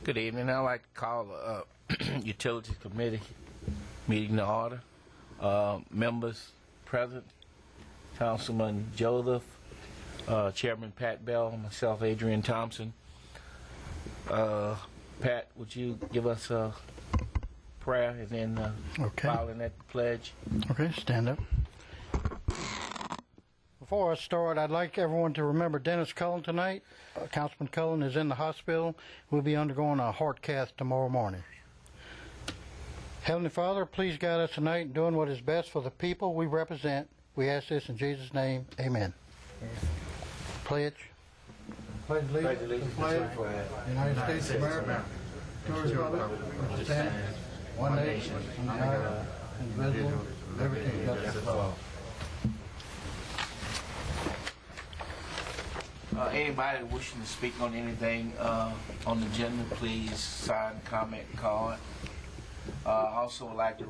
Good evening. I'd like to call the Utilities Committee meeting to order. Members present, Councilman Joseph, Chairman Pat Bell, myself, Adrian Thompson. Pat, would you give us a prayer and then following that the pledge? Okay, stand up. Before I start, I'd like everyone to remember Dennis Cullen tonight. Councilman Cullen is in the hospital. We'll be undergoing a heart cath tomorrow morning. Heavenly Father, please guide us tonight in doing what is best for the people we represent. We ask this in Jesus' name. Amen. Pledge. Pledge allegiance to the flag of the United States of America, to the republic which stands one nation, under God, indivisible, with liberty and justice for all. Anybody wishing to speak on anything on the agenda, please sign the comment card. Also would like to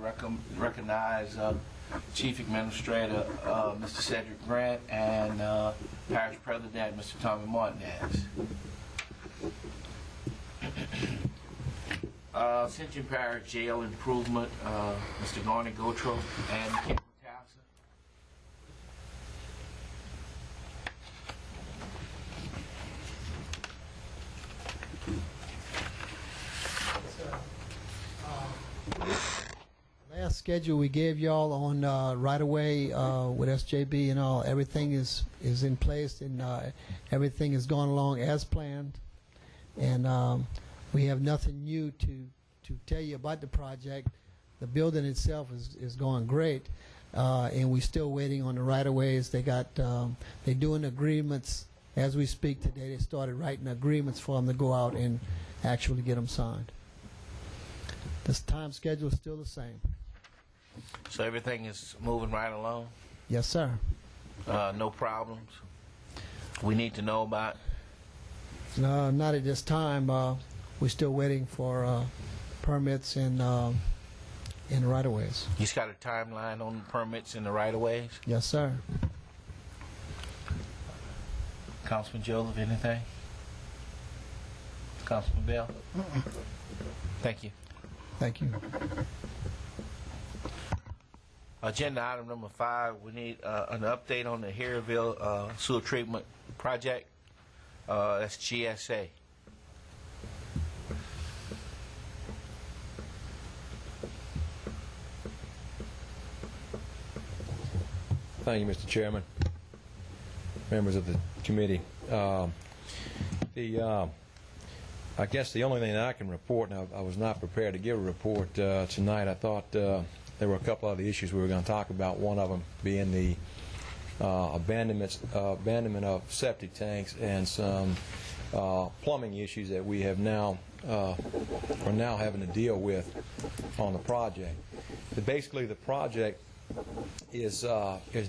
recognize Chief Administrator Mr. Cedric Grant and Parish President Mr. Tommy Martinez. Ascension Parish Jail Improvement, Mr. Garner Gotro and Kim Towson. Last schedule we gave y'all on right away with SJB and all, everything is in place and everything is going along as planned, and we have nothing new to tell you about the project. The building itself is going great, and we're still waiting on the right of ways. They're doing agreements as we speak today. They started writing agreements for them to go out and actually get them signed. This time schedule is still the same. So everything is moving right along? Yes, sir. No problems we need to know about? No, not at this time. We're still waiting for permits and right-of-ways. He's got a timeline on the permits and the right-of-ways? Yes, sir. Councilman Joseph, anything? Councilman Bell? Thank you. Thank you. Agenda item number 5, we need an update on the Harryville sewer treatment project. That's GSA. Thank you, Mr. Chairman, members of the committee. I guess the only thing that I can report, and I was not prepared to give a report tonight. I thought there were a couple other issues we were going to talk about, one of them being the abandonment of septic tanks and some plumbing issues that we have now are now having to deal with on the project. But basically, the project is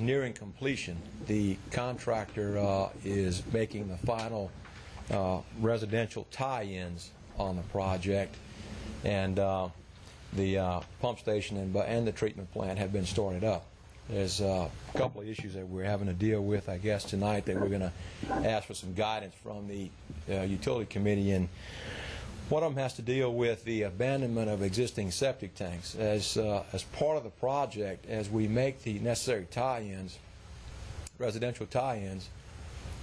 nearing completion. The contractor is making the final residential tie-ins on the project, and the pump station and the treatment plant have been started up. There's a couple of issues that we're having to deal with, I guess, tonight that we're going to ask for some guidance from the utility committee. And one of them has to deal with the abandonment of existing septic tanks. As part of the project, as we make the necessary tie-ins, residential tie-ins,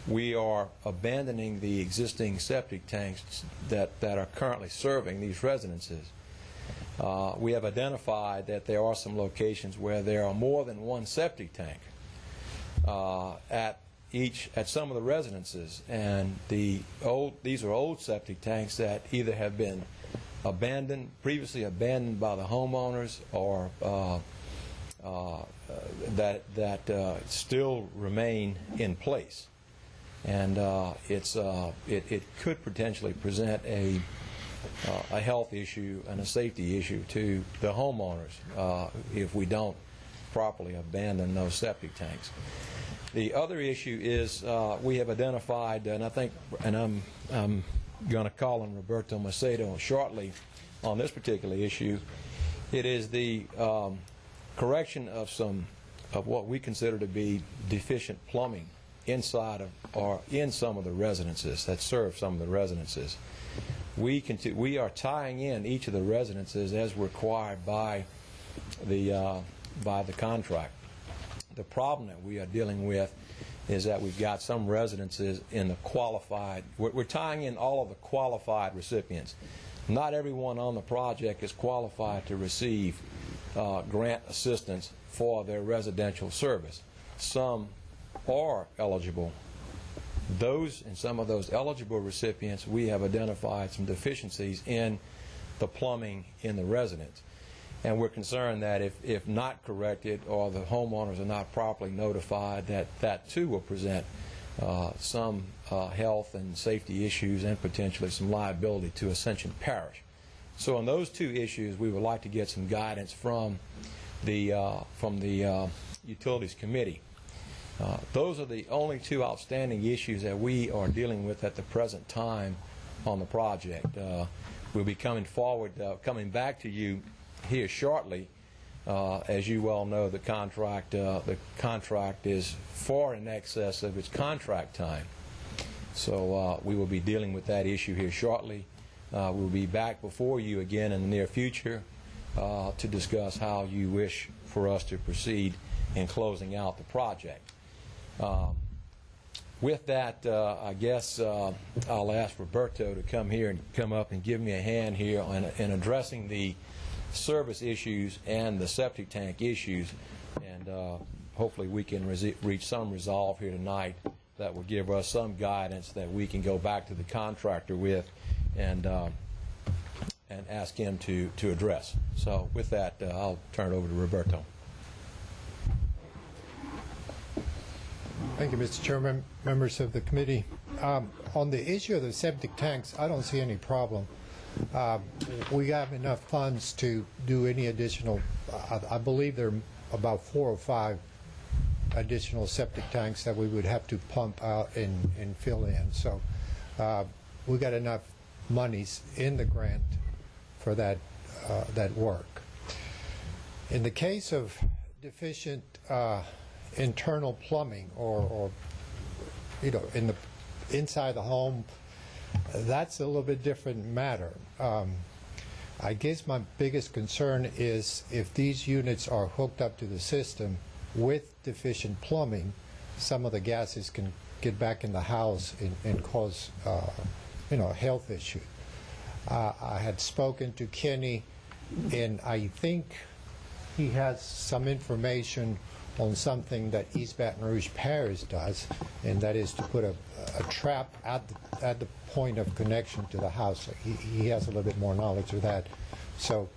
we are abandoning the existing septic tanks that are currently serving these residences. We have identified that there are some locations where there are more than one septic tank at some of the residences, and these are old septic tanks that either have been previously abandoned by the homeowners, or that still remain in place. And it could potentially present a health issue and a safety issue to the homeowners if we don't properly abandon those septic tanks. The other issue is we have identified, and I'm going to call on Roberto Macedo shortly on this particular issue. It is the correction of what we consider to be deficient plumbing inside of or in some of the residences that serve some of the residences. we are tying in each of the residences as required by the contract. The problem that we are dealing with is that we've got some residences in the qualified. We're tying in all of the qualified recipients. Not everyone on the project is qualified to receive grant assistance for their residential service. Some are eligible. In some of those eligible recipients, we have identified some deficiencies in the plumbing in the residence. And we're concerned that if not corrected or the homeowners are not properly notified, that too will present some health and safety issues and potentially some liability to Ascension Parish. So on those two issues, we would like to get some guidance from the Utilities Committee. Those are the only two outstanding issues that we are dealing with at the present time on the project. We'll be coming back to you here shortly. As you well know, the contract is far in excess of its contract time. So we will be dealing with that issue here shortly. We'll be back before you again in the near future to discuss how you wish for us to proceed in closing out the project. With that, I guess I'll ask Roberto to come up and give me a hand here in addressing the service issues and the septic tank issues, and hopefully we can reach some resolve here tonight that will give us some guidance that we can go back to the contractor with and ask him to address. So with that, I'll turn it over to Roberto. Thank you, Mr. Chairman, members of the committee. On the issue of the septic tanks, I don't see any problem. We have enough funds to do any additional. I believe there are about 4 or 5 additional septic tanks that we would have to pump out and fill in. So we got enough monies in the grant for that work. In the case of deficient internal plumbing or inside the home, that's a little bit different matter. I guess my biggest concern is if these units are hooked up to the system with deficient plumbing, some of the gases can get back in the house and cause a health issue. I had spoken to Kenny, and I think he has some information on something that East Baton Rouge Parish does, and that is to put a trap at the point of connection to the house. He has a little bit more knowledge of that. So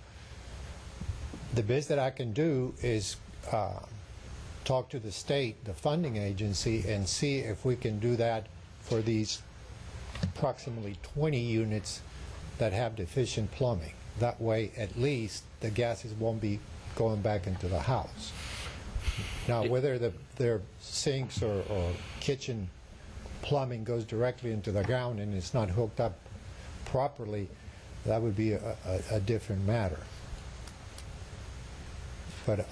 the best that I can do is talk to the state, the funding agency, and see if we can do that for these approximately 20 units that have deficient plumbing. That way, at least, the gases won't be going back into the house. Now, whether their sinks or kitchen plumbing goes directly into the ground and it's not hooked up properly, that would be a different matter. But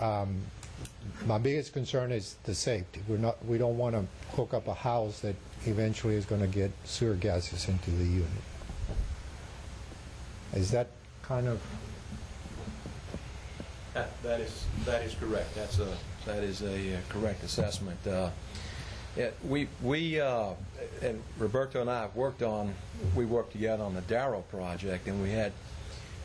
my biggest concern is the safety. We don't want to hook up a house that eventually is going to get sewer gases into the unit. Is that kind of? That is correct. That is a correct assessment. And Roberto and I have worked together on the Darrow project, and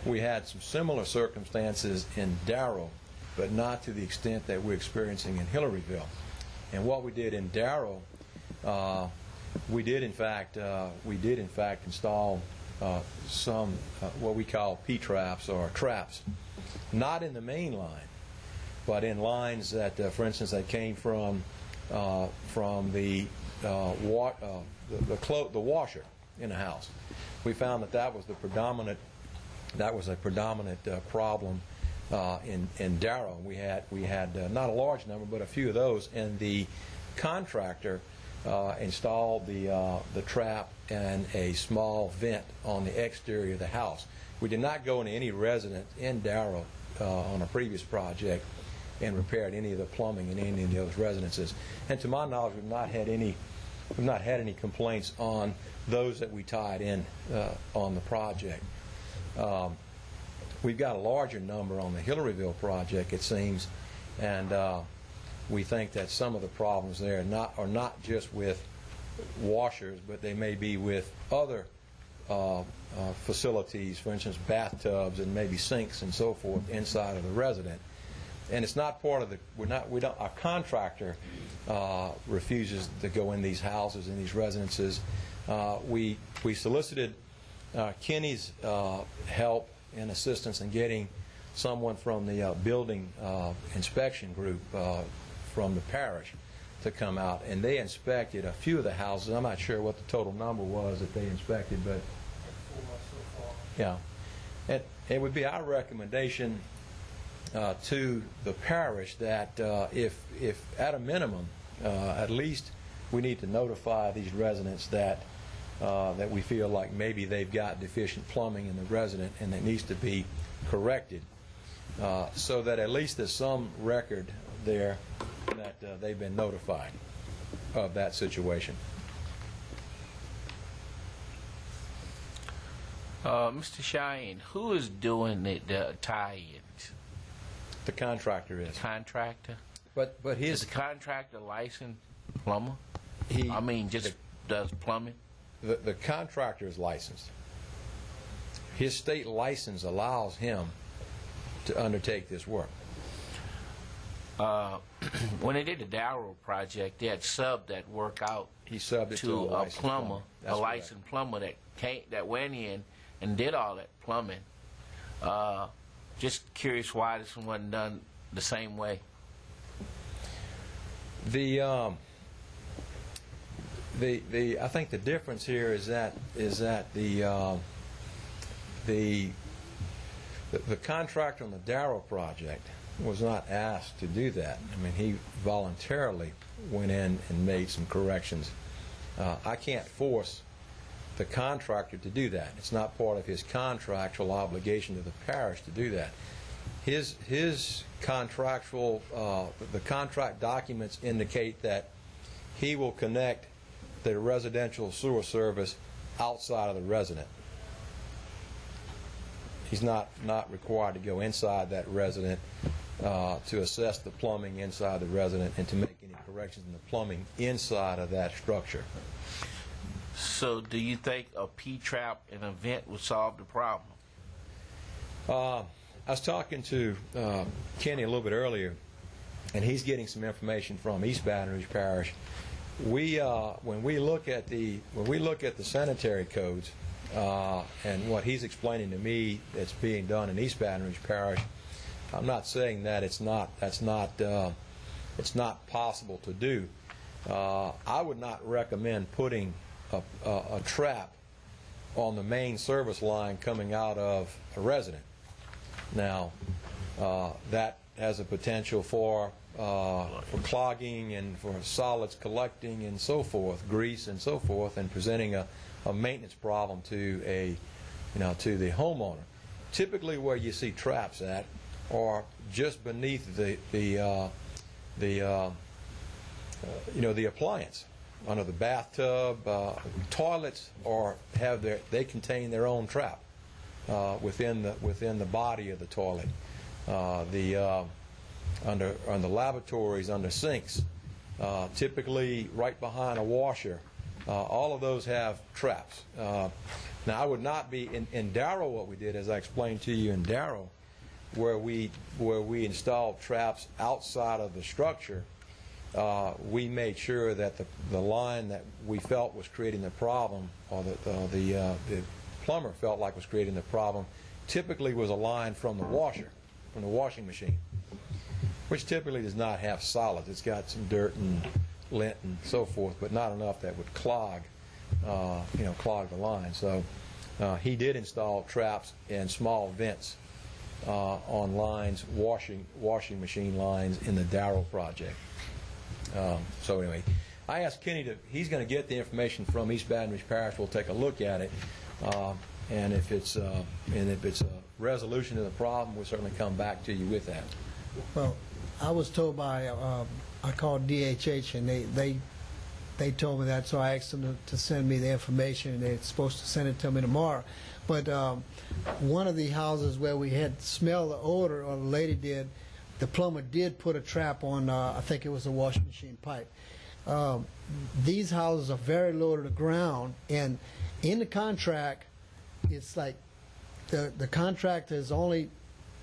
we had some similar circumstances in Darrow, but not to the extent that we're experiencing in Hillaryville. And what we did in Darrow, we did in fact install some what we call P-traps or traps, not in the main line, but in lines that, for instance, that came from the washer in the house. We found that was a predominant problem in Darrow. We had not a large number, but a few of those, and the contractor installed the trap and a small vent on the exterior of the house. We did not go into any residence in Darrow on a previous project and repaired any of the plumbing in any of those residences. And to my knowledge, we've not had any we've not had any complaints on those that we tied in on the project. We've got a larger number on the Hillaryville project, it seems, and we think that some of the problems there are not just with washers, but they may be with other facilities, for instance, bathtubs and maybe sinks and so forth inside of the resident. And it's not part of the, our contractor refuses to go in these houses, in these residences. We solicited Kenny's help and assistance in getting someone from the building inspection group from the parish to come out, and they inspected a few of the houses. I'm not sure what the total number was that they inspected, but yeah, and it would be our recommendation to the parish that if at a minimum, at least we need to notify these residents that that we feel like maybe they've got deficient plumbing in the resident and it needs to be corrected, so that at least there's some record there that they've been notified of that situation. Mr. Cheyenne, who is doing the tie-ins? The contractor is. Contractor? But Is the contractor licensed plumber? he I mean, just does plumbing? the contractor is licensed. His state license allows him to undertake this work. When they did the Darrow project, they had subbed that work out He subbed it to a licensed plumber, That's a correct. licensed plumber that went in and did all that plumbing. Just curious why this one wasn't done the same way. I think the difference here is that the contractor on the Darrow project was not asked to do that. I mean, he voluntarily went in and made some corrections. I can't force the contractor to do that. It's not part of his contractual obligation to the parish to do that. His contractual, the contract documents indicate that he will connect the residential sewer service outside of the resident. He's not required to go inside that resident to assess the plumbing inside the resident and to make any corrections in the plumbing inside of that structure. So do you think a P-trap and a vent would solve the problem? I was talking to Kenny a little bit earlier, and he's getting some information from East Baton Rouge Parish. When we look at the sanitary codes and what he's explaining to me that's being done in East Baton Rouge Parish, I'm not saying that it's not possible to do. I would not recommend putting a trap on the main service line coming out of a resident. Now, that has a potential for clogging and for solids collecting and so forth, grease and so forth, and presenting a maintenance problem to to the homeowner. Typically, where you see traps at are just beneath the appliance, under the bathtub. Toilets they contain their own trap within the body of the toilet. Under lavatories, under sinks, typically right behind a washer. All of those have traps. Now, I would not be in Darrow. What we did, as I explained to you in Darrow, where we installed traps outside of the structure, we made sure that the line that we felt was creating the problem, or the plumber felt like was creating the problem, typically was a line from the washer, from the washing machine, which typically does not have solids. It's got some dirt and lint and so forth, but not enough that would clog the line. So he did install traps and small vents on lines, washing machine lines in the Darrow project. So anyway, I asked Kenny he's going to get the information from East Baton Rouge Parish. We'll take a look at it, and if it's a resolution to the problem, we'll certainly come back to you with that. Well, I was told by I called DHH, and they told me that, so I asked them to send me the information, and they're supposed to send it to me tomorrow. But one of the houses where we had smelled the odor, or the lady did, the plumber did put a trap on, I think it was a washing machine pipe. These houses are very low to the ground, and in the contract, it's like the contractor is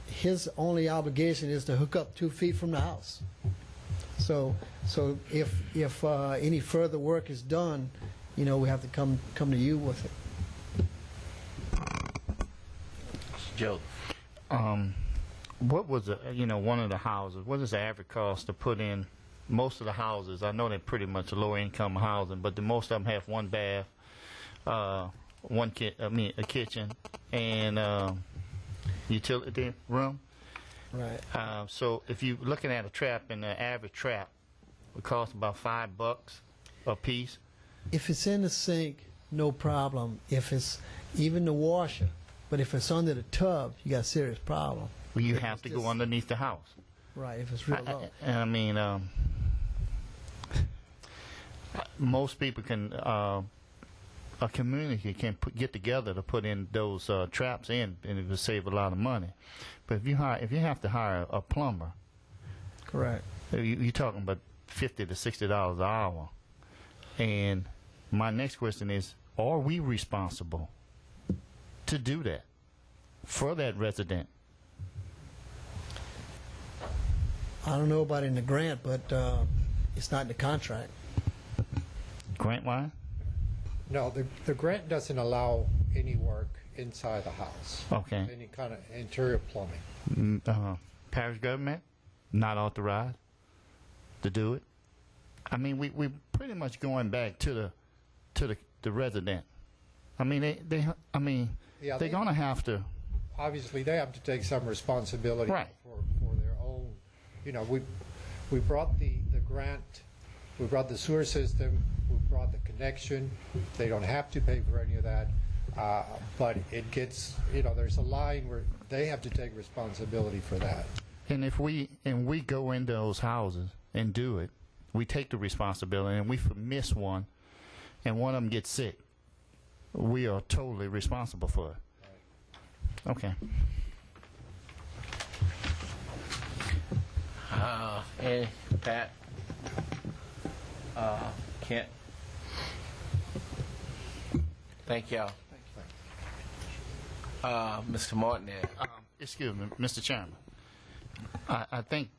his only obligation is to hook up 2 feet from the house. So if any further work is done, we have to come to you with it. Joe. What was one of the houses? What is the average cost to put in? Most of the houses, I know they're pretty much low income housing, but most of them have 1 bath, a kitchen, and utility room. Right. So if you're looking at a trap, and the average trap would cost about $5 a piece. If it's in the sink, no problem. If it's even the washer, but if it's under the tub, you got a serious problem. Well, you If have it's to just- go underneath the house. Right, if it's real low. I mean, most people can, a community can get together to put in those traps in, and it will save a lot of money. But if you have to hire a plumber, Correct. you're talking about $50 to $60 an hour. And my next question is, are we responsible to do that for that resident? I don't know about in the grant, but it's not in the contract. Grant wise? No, the grant doesn't allow any work inside the house. Okay. Any kind of interior plumbing. Parish government not authorized to do it. I mean, we're pretty much going back to the resident. I mean, Yeah, they're gonna have to. Obviously, they have to take some responsibility Right. for their own. We brought the grant, we brought the sewer system, we brought the connection. They don't have to pay for any of that, but it gets, there's a line where they have to take responsibility for that. And if we go into those houses and do it, we take the responsibility, and we miss one, and one of them gets sick, we are totally responsible for it. Okay. And Pat, Kent. Thank y'all. Mr. Martinez. Excuse me, Mr. Chairman. I think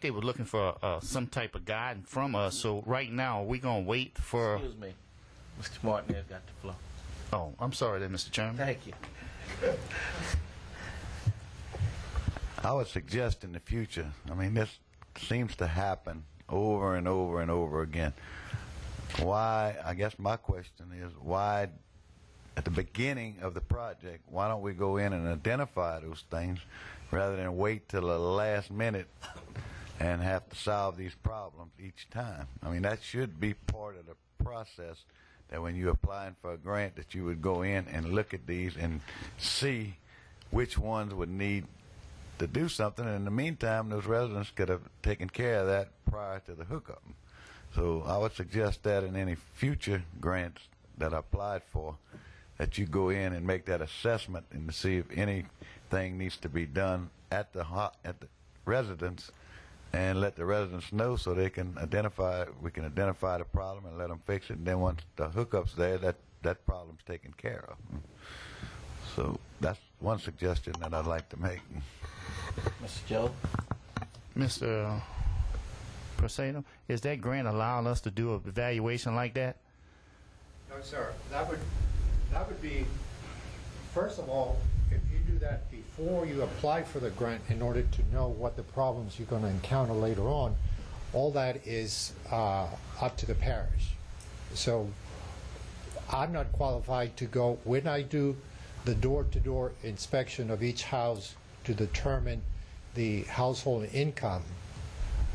they were looking for some type of guidance from us. So right now, we're gonna wait for. Excuse me. Mr. Martinez got the floor. Oh, I'm sorry, there, Mr. Chairman. Thank you. I would suggest in the future, I mean, this seems to happen over and over and over again. Why, I guess my question is, why at the beginning of the project, why don't we go in and identify those things rather than wait till the last minute and have to solve these problems each time? I mean, that should be part of the process, that when you're applying for a grant, that you would go in and look at these and see which ones would need to do something. And in the meantime, those residents could have taken care of that prior to the hookup. So I would suggest that in any future grants that I applied for, that you go in and make that assessment and to see if anything needs to be done at the residence, and let the residents know so they can we can identify the problem and let them fix it. And then once the hookup's there, that problem's taken care of. So that's one suggestion that I'd like to make. Mr. Joe. Mr. Proseno, is that grant allowing us to do an evaluation like that? No, sir. That would be, first of all, if you do that before you apply for the grant in order to know what the problems you're going to encounter later on, all that is up to the parish. So I'm not qualified to go, when I do the door-to-door inspection of each house to determine the household income,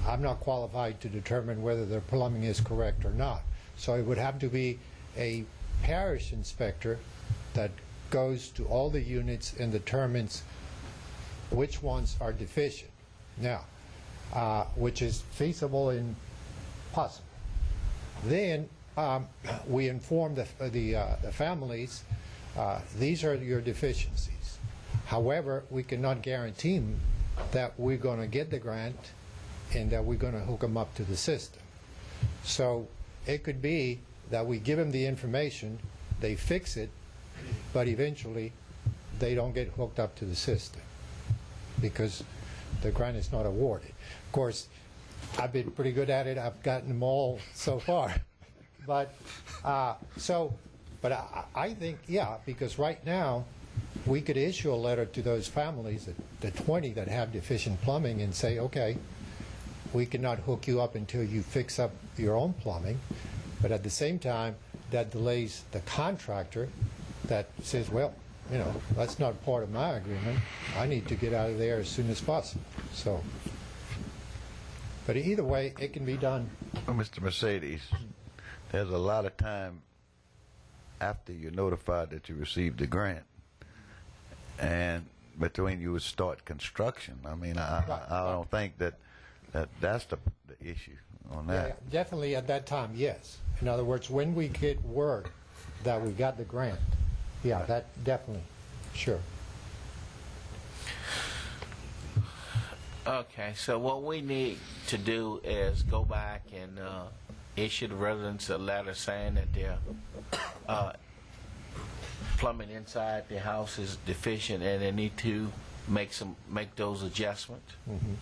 I'm not qualified to determine whether the plumbing is correct or not. So it would have to be a parish inspector that goes to all the units and determines which ones are deficient. Now, which is feasible and possible. Then we inform the families, these are your deficiencies. However, we cannot guarantee them that we're going to get the grant and that we're going to hook them up to the system. So it could be that we give them the information, they fix it, but eventually they don't get hooked up to the system because the grant is not awarded. Of course, I've been pretty good at it. I've gotten them all so far. But I think, yeah, because right now we could issue a letter to those families, the 20 that have deficient plumbing, and say, okay, we cannot hook you up until you fix up your own plumbing. But at the same time, that delays the contractor that says, well, you know, that's not part of my agreement. I need to get out of there as soon as possible. So, but either way, it can be done. Well, Mr. Mercedes, there's a lot of time after you're notified that you received the grant and between you would start construction. I mean, I don't think that's the issue on that. Yeah, definitely at that time, yes. In other words, when we get word that we got the grant, yeah, that definitely, sure. Okay, so what we need to do is go back and issue the residents a letter saying that their plumbing inside their house is deficient and they need to make those adjustments. Mm-hmm.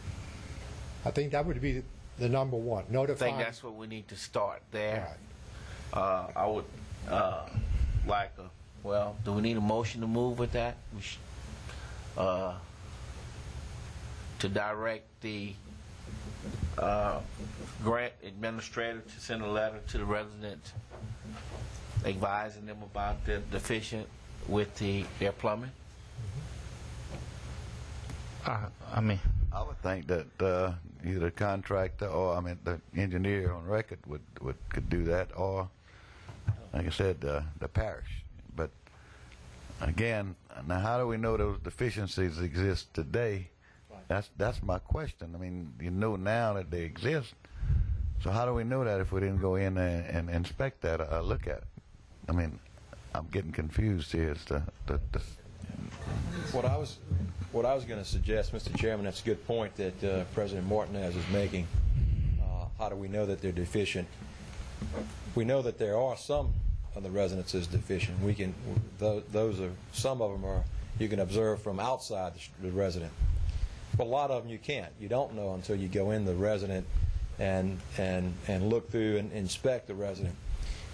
I think that would be the number one. I Notify. think that's what we need to start there. Right. I would like well, do we need a motion to move with that? We to direct the grant administrator to send a letter to the residents advising them about the deficient with their plumbing? I mean, I would think that either the contractor or, I mean, the engineer on record could do that, or, like I said, the parish. But again, now how do we know those deficiencies exist today? That's my question. I mean, you know now that they exist. So how do we know that if we didn't go in and inspect that or look at it? I mean, I'm getting confused here as to What I was going to suggest, Mr. Chairman, that's a good point that President Martinez is making. How do we know that they're deficient? We know that there are some of the residences deficient. We can, those are, some of them are, you can observe from outside the resident. But a lot of them you can't. You don't know until you go in the resident and look through and inspect the resident.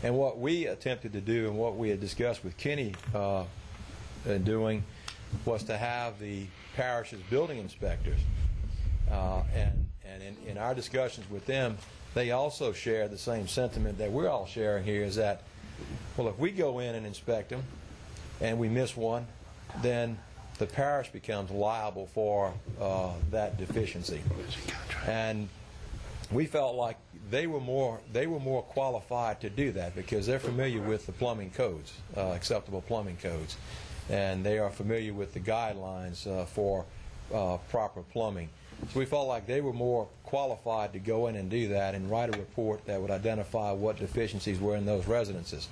And what we attempted to do and what we had discussed with Kenny doing was to have the parish's building inspectors, and in our discussions with them, they also share the same sentiment that we're all sharing here, is that, well, if we go in and inspect them and we miss one, then the parish becomes liable for that deficiency. And we felt like they were more qualified to do that because they're familiar with the plumbing codes, acceptable plumbing codes, and they are familiar with the guidelines for proper plumbing. So we felt like they were more qualified to go in and do that and write a report that would identify what deficiencies were in those residences.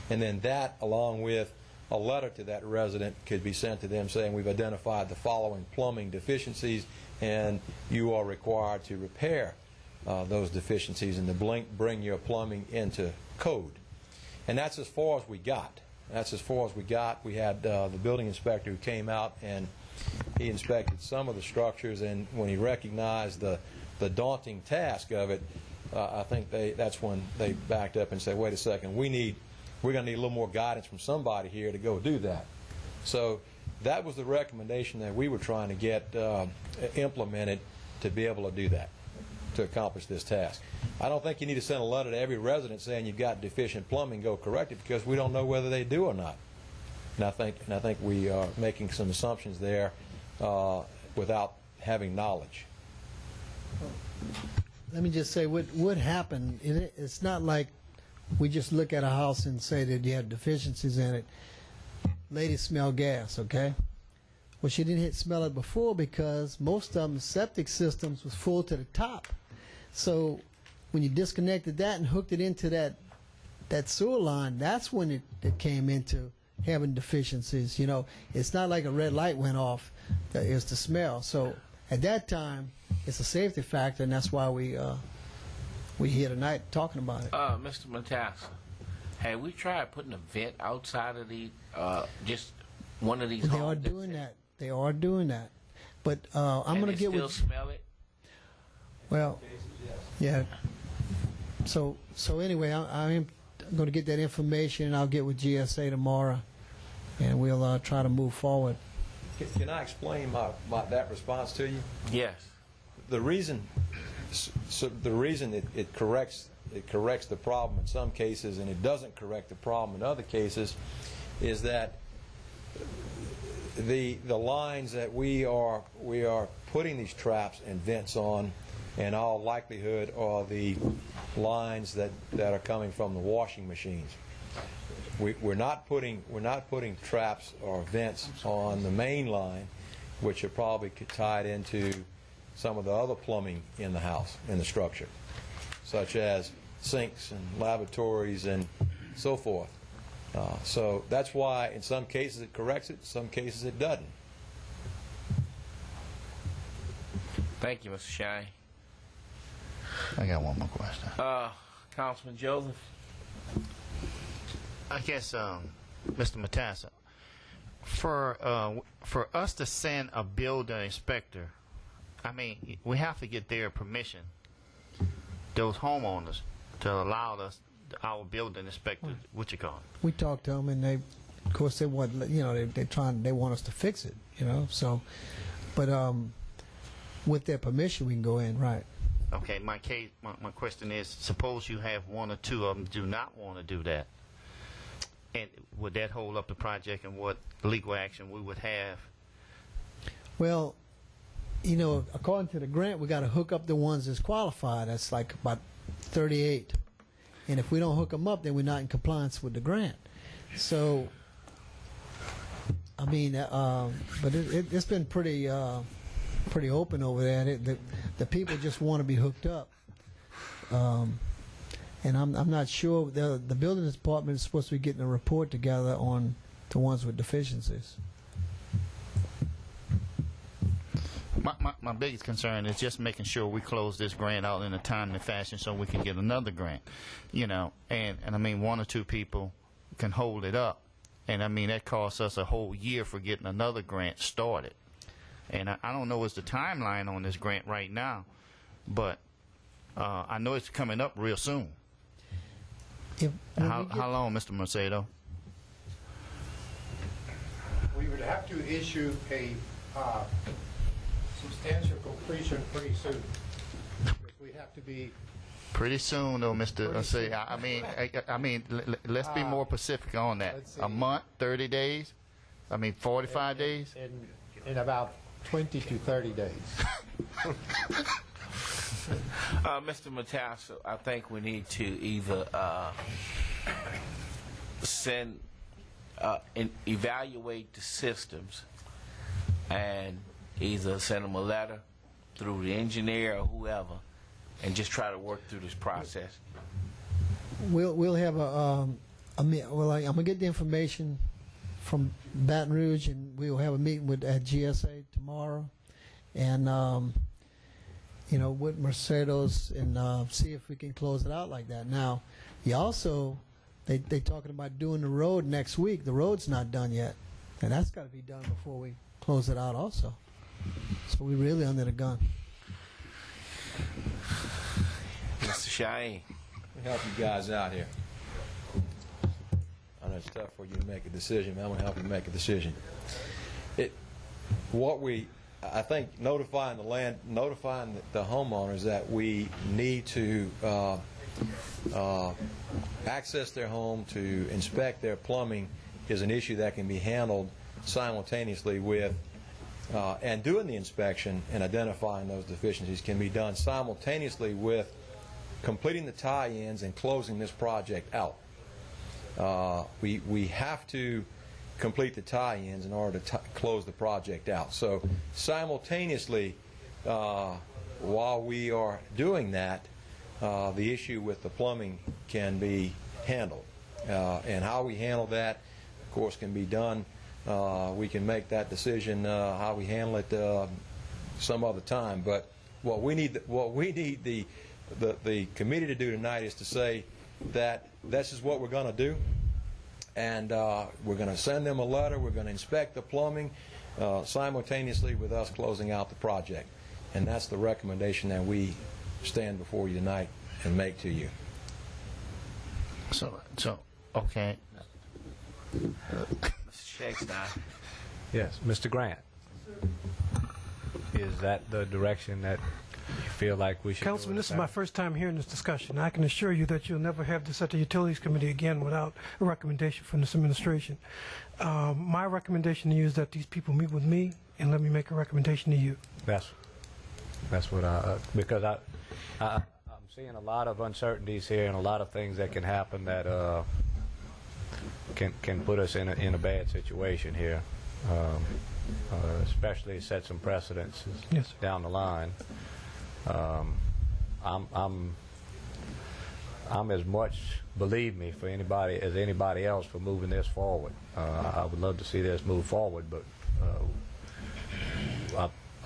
And then that, along with a letter to that resident, could be sent to them saying we've identified the following plumbing deficiencies and you are required to repair those deficiencies and to bring your plumbing into code. And that's as far as we got. That's as far as we got. We had the building inspector who came out and he inspected some of the structures, and when he recognized the daunting task of it, I think that's when they backed up and said, wait a second, we're going to need a little more guidance from somebody here to go do that. So that was the recommendation that we were trying to get implemented to be able to do that, to accomplish this task. I don't think you need to send a letter to every resident saying you've got deficient plumbing, go correct it, because we don't know whether they do or not. And I think we are making some assumptions there without having knowledge. Let me just say what happened. It's not like we just look at a house and say that you have deficiencies in it. Lady smelled gas, okay? Well, she didn't smell it before because most of them septic systems was full to the top. So when you disconnected that and hooked it into that sewer line, that's when it came into having deficiencies. You know, it's not like a red light went off. It's the smell. So at that time, it's a safety factor, and that's why we here tonight talking about it. Mr. Matassa, have we tried putting a vent outside of the just one of these They homes? are doing that. They are doing that. But I'm going to get still with. smell it? Well, yeah. So anyway, I am going to get that information, and I'll get with GSA tomorrow, and we'll try to move forward. Can I explain that response to you? Yes. The reason it corrects the problem in some cases and it doesn't correct the problem in other cases is that the lines that we are putting these traps and vents on, in all likelihood, are the lines that are coming from the washing machines. We're not putting traps or vents on the main line, which are probably tied into some of the other plumbing in the house, in the structure, such as sinks and lavatories and so forth. So that's why in some cases it corrects it, in some cases it doesn't. Thank you, Mr. Shine. I got one more question. Councilman Joseph. I guess, Mr. Matassa, for us to send a building inspector, I mean, we have to get their permission, those homeowners, to allow us, our building inspector, what you call it? We talked to them, and they, of course, they want, you know, they want us to fix it, you know. So, but with their permission, we can go in, right? Okay, my question is, suppose you have one or two of them do not want to do that, and would that hold up the project, and what legal action we would have? Well, you know, according to the grant, we got to hook up the ones that's qualified. That's like about 38. And if we don't hook them up, then we're not in compliance with the grant. So, I mean, but it's been pretty open over there. The people just want to be hooked up. And I'm not sure. The building department is supposed to be getting a report together on the ones with deficiencies. My biggest concern is just making sure we close this grant out in a timely fashion so we can get another grant, you know. And I mean, one or two people can hold it up, and I mean that costs us a whole year for getting another grant started. And I don't know what's the timeline on this grant right now, but I know it's coming up real soon. How long, Mr. Macedo? We would have to issue a substantial completion pretty soon. Because we have to be Pretty soon, though, Mr. I mean, let's be more specific on that. A month, 30 days? I mean, 45 days? in about 20 to 30 days. Mr. Matassa, I think we need to either evaluate the systems and either send them a letter through the engineer or whoever and just try to work through this process. We'll have I'm gonna get the information from Baton Rouge, and we'll have a meeting at GSA tomorrow, and you know, with Mercedes, and see if we can close it out like that. Now, you also they talking about doing the road next week. The road's not done yet, and that's got to be done before we close it out also. So we're really under the gun. Mr. Cheyenne. Let me help you guys out here. I know it's tough for you to make a decision, but I'm going to help you make a decision. I think notifying the homeowners that we need to access their home to inspect their plumbing is an issue that can be handled simultaneously with and doing the inspection and identifying those deficiencies can be done simultaneously with completing the tie-ins and closing this project out. We have to complete the tie-ins in order to close the project out. So simultaneously, while we are doing that, the issue with the plumbing can be handled. And how we handle that, of course, can be done. We can make that decision how we handle it some other time. But what we need the committee to do tonight is to say that this is what we're going to do, and we're going to send them a letter. We're going to inspect the plumbing simultaneously with us closing out the project, and that's the recommendation that we stand before you tonight and make to you. So okay. Mr. Shakespeare. Yes, Mr. Grant. Is that the direction that you feel like we should Councilman, go this is my first time hearing this discussion. I can assure you that you'll never have this at the Utilities Committee again without a recommendation from this administration. My recommendation to you is that these people meet with me and let me make a recommendation to you. That's what because I'm seeing a lot of uncertainties here and a lot of things that can happen that can put us in a bad situation here, especially set some precedents down the line. I'm as much, believe me, for anybody as anybody else for moving this forward. I would love to see this move forward, but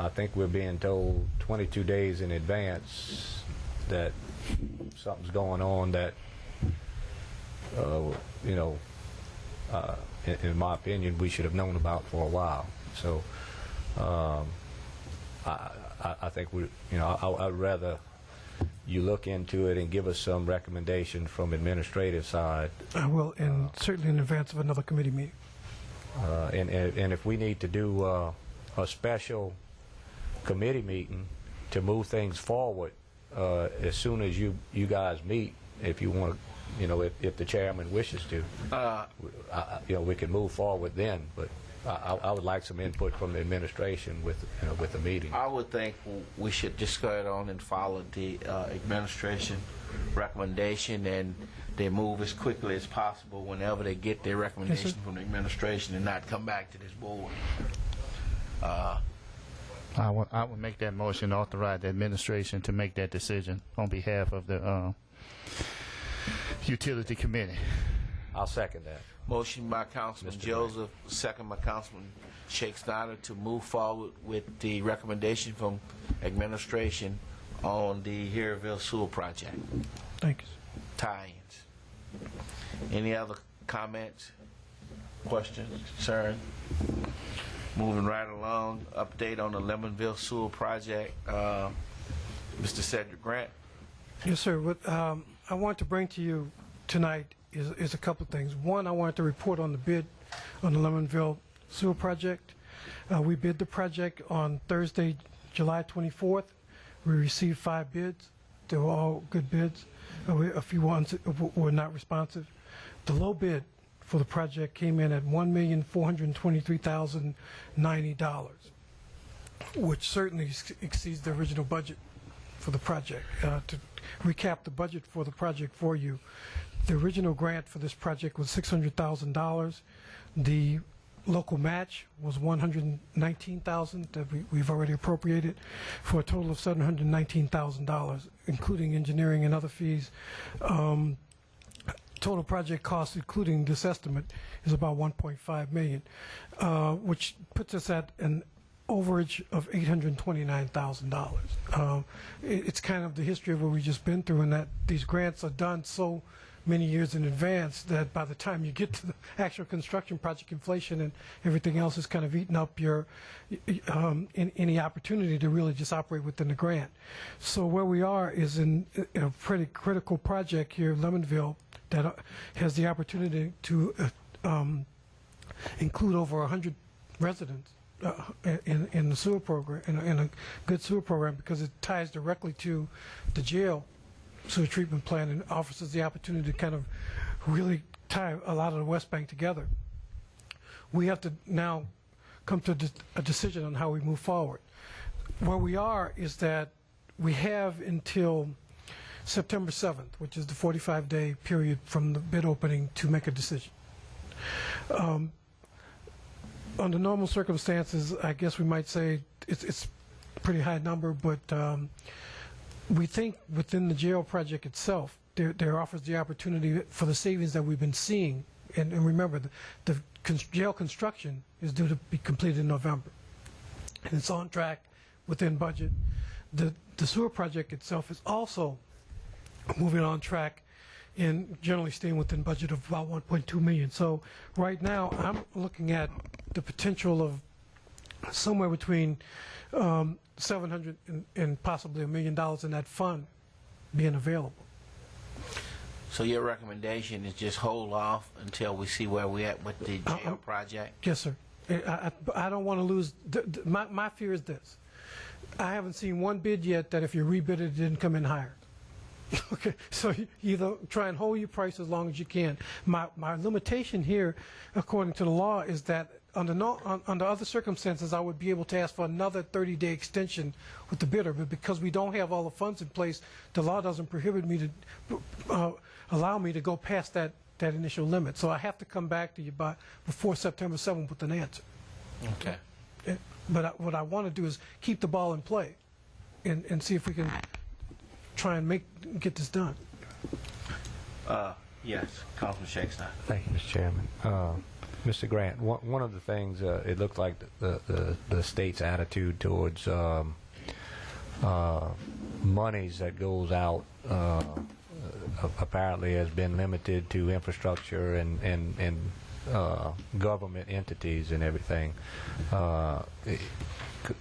I think we're being told 22 days in advance that something's going on that, in my opinion, we should have known about for a while. So I think I'd rather you look into it and give us some recommendation from administrative side. I will, and certainly in advance of another committee meeting. And if we need to do a special committee meeting to move things forward as soon as you guys meet, if you want to, if the chairman wishes to, we can move forward then. But I would like some input from the administration with the meeting. I would think we should just go ahead on and follow the administration recommendation, and they move as quickly as possible whenever they get their recommendation from the administration, and not come back to this board. I would make that motion to authorize the administration to make that decision on behalf of the Utility Committee. I'll second that. Motion by Councilman Joseph, second by Councilman Shakespeare, to move forward with the recommendation from administration on the Harryville Sewer Project. Thank you. Tie-ins. Any other comments, questions, concerns? Moving right along, update on the Lemonville Sewer Project. Mr. Cedric Grant. Yes, sir. What I want to bring to you tonight is a couple of things. One, I wanted to report on the bid on the Lemonville Sewer Project. We bid the project on Thursday, July 24th. We received 5 bids. They were all good bids. A few ones were not responsive. The low bid for the project came in at $1,423,090, which certainly exceeds the original budget for the project. To recap the budget for the project for you, the original grant for this project was $600,000. The local match was $119,000 that we've already appropriated, for a total of $719,000, including engineering and other fees. Total project cost, including this estimate, is about $1.5 million, which puts us at an overage of $829,000. It's kind of the history of what we've just been through, in that these grants are done so many years in advance that by the time you get to the actual construction project, inflation and everything else is kind of eating up your any opportunity to really just operate within the grant. So where we are is in a pretty critical project here in Lemonville that has the opportunity to include over 100 residents in the sewer program, in a good sewer program, because it ties directly to the jail sewer treatment plant and offers us the opportunity to kind of really tie a lot of the West Bank together. We have to now come to a decision on how we move forward. Where we are is that we have until September 7th, which is the 45-day period from the bid opening, to make a decision. Under normal circumstances, I guess we might say it's a pretty high number, but we think within the jail project itself, there offers the opportunity for the savings that we've been seeing. And remember, the jail construction is due to be completed in November. And it's on track within budget. The sewer project itself is also moving on track and generally staying within budget of about $1.2 million. So right now, I'm looking at the potential of somewhere between $700 and possibly $1 million in that fund being available. So your recommendation is just hold off until we see where we're at with the jail project? Yes, sir. I don't want to lose. My fear is this. I haven't seen one bid yet that if you rebid it, it didn't come in higher. Okay, so you either try and hold your price as long as you can. My limitation here, according to the law, is that under other circumstances, I would be able to ask for another 30-day extension with the bidder. But because we don't have all the funds in place, the law doesn't prohibit me to allow me to go past that initial limit. So I have to come back to you before September 7th with an answer. Okay. But what I want to do is keep the ball in play and see if we can try and get this done. Yes, Councilman Shakespeare. Thank you, Mr. Chairman. Mr. Grant, one of the things, it looked like the state's attitude towards monies that goes out apparently has been limited to infrastructure and government entities and everything.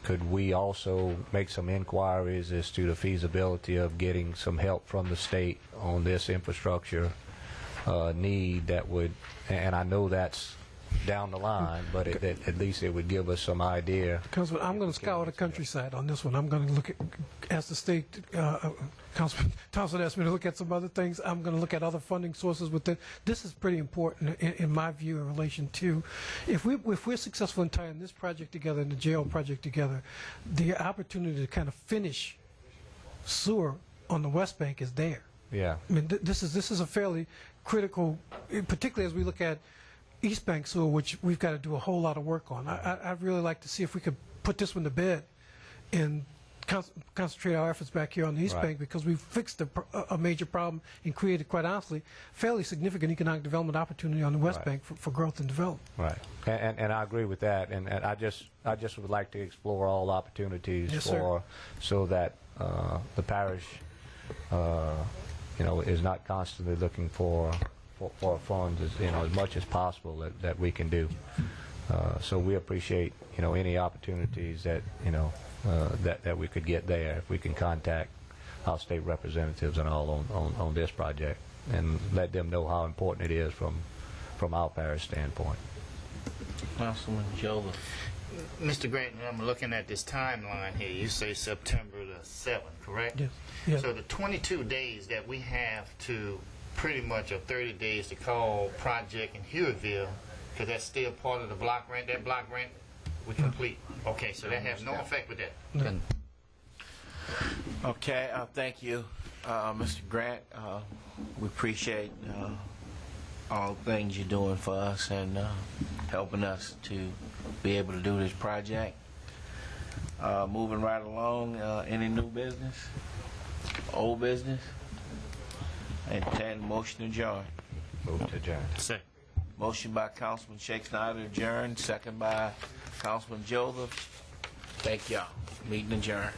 Could we also make some inquiries as to the feasibility of getting some help from the state on this infrastructure need that would, and I know that's down the line, but at least it would give us some idea. Councilman, I'm going to scour the countryside on this one. I'm going to look at, as the state, Councilman Thompson asked me to look at some other things. I'm going to look at other funding sources with it. This is pretty important in my view in relation to, if we're successful in tying this project together and the jail project together, the opportunity to kind of finish sewer on the West Bank is there. Yeah. I mean, this is a fairly critical, particularly as we look at East Bank sewer, which we've got to do a whole lot of work on. I'd really like to see if we could put this one to bed and concentrate our efforts back here on the East Bank, because we've fixed a major problem and created, quite honestly, fairly significant economic development opportunity on the West Bank for growth and development. Right, and I agree with that, and I just would like to explore all opportunities so that the parish, is not constantly looking for funds as much as possible that we can do. So we appreciate any opportunities that that we could get there if we can contact our state representatives and all on this project and let them know how important it is from our parish standpoint. Councilman Joseph. Mr. Grant, I'm looking at this timeline here. You say September the 7th, correct? Yes. Yes. So the 22 days that we have to pretty much, or 30 days to call project in Hewittville, because that's still part of the block grant. That block grant we complete. Okay, so that has no effect with that. No. Okay, thank you, Mr. Grant. We appreciate all the things you're doing for us and helping us to be able to do this project. Moving right along, any new business? Old business? Entertain motion to adjourn. Move to adjourn. Second. Motion by Councilman Shakespeare adjourn, second by Councilman Joseph. Thank y'all. Meeting adjourned.